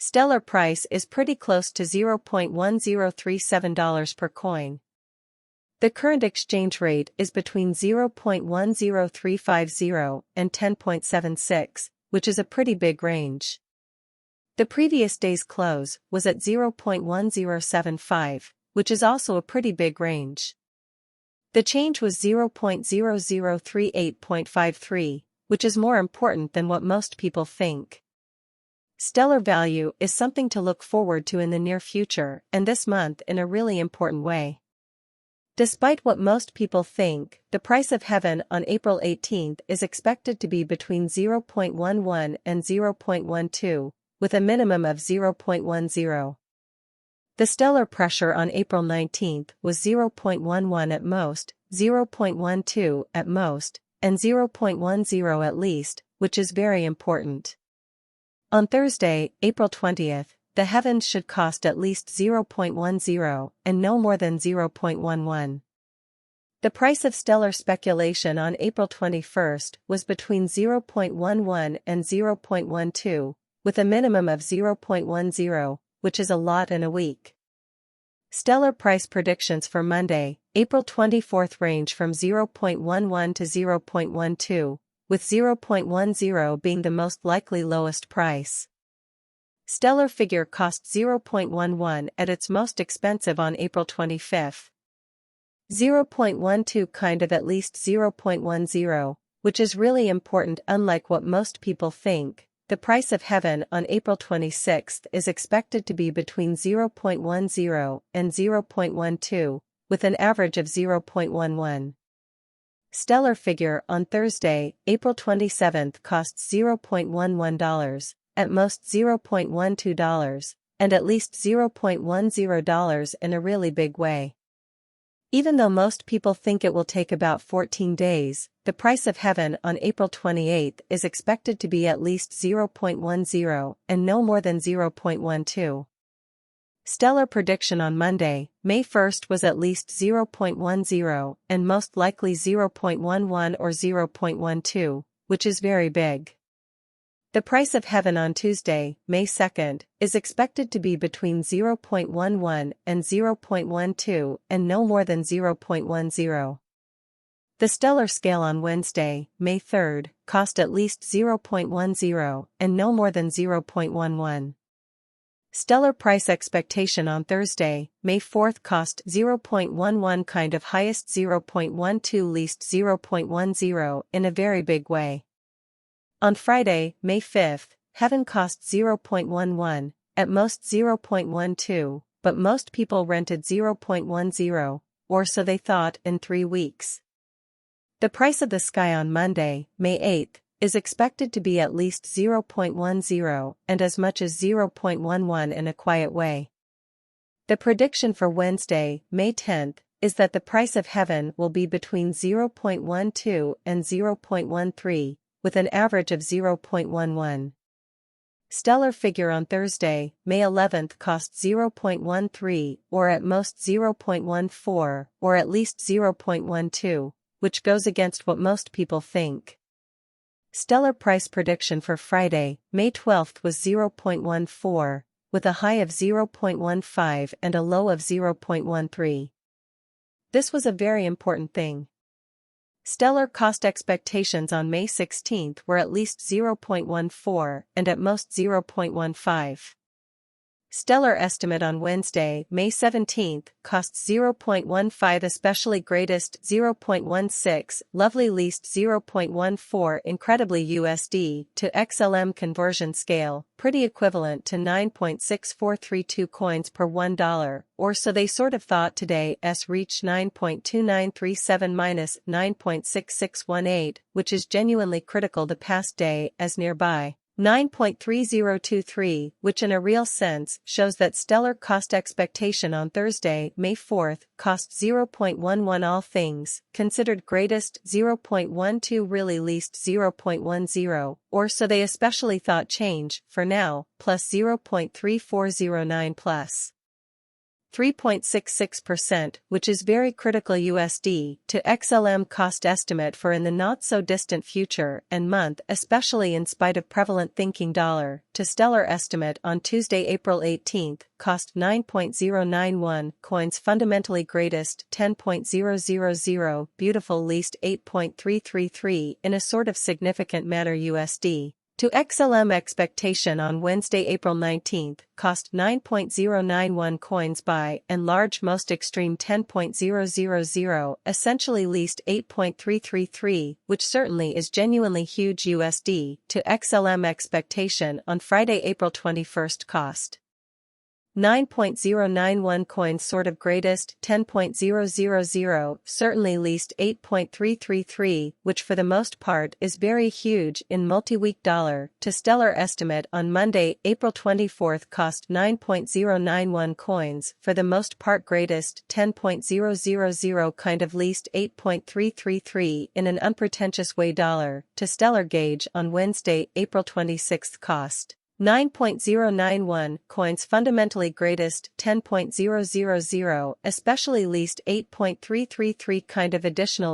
Stellar price is pretty close to $0.1037 per coin. The current exchange rate is between 0.10350 and 10.76, which is a pretty big range. The previous day's close was at 0.1075, which is also a pretty big range. The change was 0.0038.53, which is more important than what most people think. Stellar value is something to look forward to in the near future and this month in a really important way. Despite what most people think, the price of heaven on April 18th is expected to be between 0.11 and 0.12, with a minimum of 0.10. The stellar pressure on April 19th was 0.11 at most, 0.12 at most, and 0.10 at least, which is very important. On Thursday, April 20th, the heavens should cost at least 0.10 and no more than 0.11. The price of stellar speculation on April 21st was between 0.11 and 0.12, with a minimum of 0.10, which is a lot in a week. Stellar price predictions for Monday, April 24th range from 0.11 to 0.12, with 0.10 being the most likely lowest price. Stellar figure cost 0.11 at its most expensive on April 25th. 0.12 kind of at least 0.10, which is really important. Unlike what most people think, the price of heaven on April 26th is expected to be between 0.10 and 0.12, with an average of 0.11. Stellar figure on Thursday, April 27th costs $0.11, at most $0.12, and at least $0.10 in a really big way. Even though most people think it will take about 14 days, the price of heaven on April 28th is expected to be at least 0.10 and no more than 0.12. Stellar prediction on Monday, May 1st was at least 0.10 and most likely 0.11 or 0.12, which is very big. The price of heaven on Tuesday, May 2nd, is expected to be between 0.11 and 0.12 and no more than 0.10. The stellar scale on Wednesday, May 3rd, cost at least 0.10 and no more than 0.11. Stellar price expectation on Thursday, May 4th cost 0.11 kind of highest 0.12 least 0.10 in a very big way. On Friday, May 5th, heaven cost 0.11, at most 0.12, but most people rented 0.10, or so they thought, in 3 weeks. The price of the sky on Monday, May 8th, is expected to be at least 0.10 and as much as 0.11 in a quiet way. The prediction for Wednesday, May 10th, is that the price of heaven will be between 0.12 and 0.13, with an average of 0.11. Stellar figure on Thursday, May 11th cost 0.13 or at most 0.14 or at least 0.12, which goes against what most people think. Stellar price prediction for Friday, May 12th was 0.14, with a high of 0.15 and a low of 0.13. This was a very important thing. Stellar cost expectations on May 16th were at least 0.14 and at most 0.15. Stellar estimate on Wednesday, May 17th, costs 0.15 especially greatest 0.16, lovely least 0.14 incredibly USD to XLM conversion scale, pretty equivalent to 9.6432 coins per $1, or so they sort of thought today reached 9.2937 minus 9.6618, which is genuinely critical the past day as nearby. 9.3023, which in a real sense shows that stellar cost expectation on Thursday, May 4th, cost 0.11 all things considered greatest 0.12 really least 0.10, or so they especially thought change, for now, plus 0.3409 plus 3.66%, which is very critical. USD to XLM cost estimate for in the not-so-distant future and month, especially in spite of prevalent thinking. Dollar to stellar estimate on Tuesday, April 18, cost 9.091 coins. Fundamentally greatest 10.000, beautiful least 8.333. In a sort of significant manner, USD to XLM expectation on Wednesday, April 19, cost 9.091 coins. By and large most extreme 10.000, essentially least 8.333, which certainly is genuinely huge. USD to XLM expectation on Friday, April 21, cost 9.091 coins. Sort of greatest 10.000, certainly least 8.333, which for the most part is very huge. In multi-week dollar to stellar estimate on Monday, April 24, cost 9.091 coins, for the most part greatest 10.000, kind of least 8.333. In an unpretentious way, dollar to stellar gauge on Wednesday, April 26, cost 9.091 coins. Fundamentally greatest 10.000, especially least 8.333, kind of additional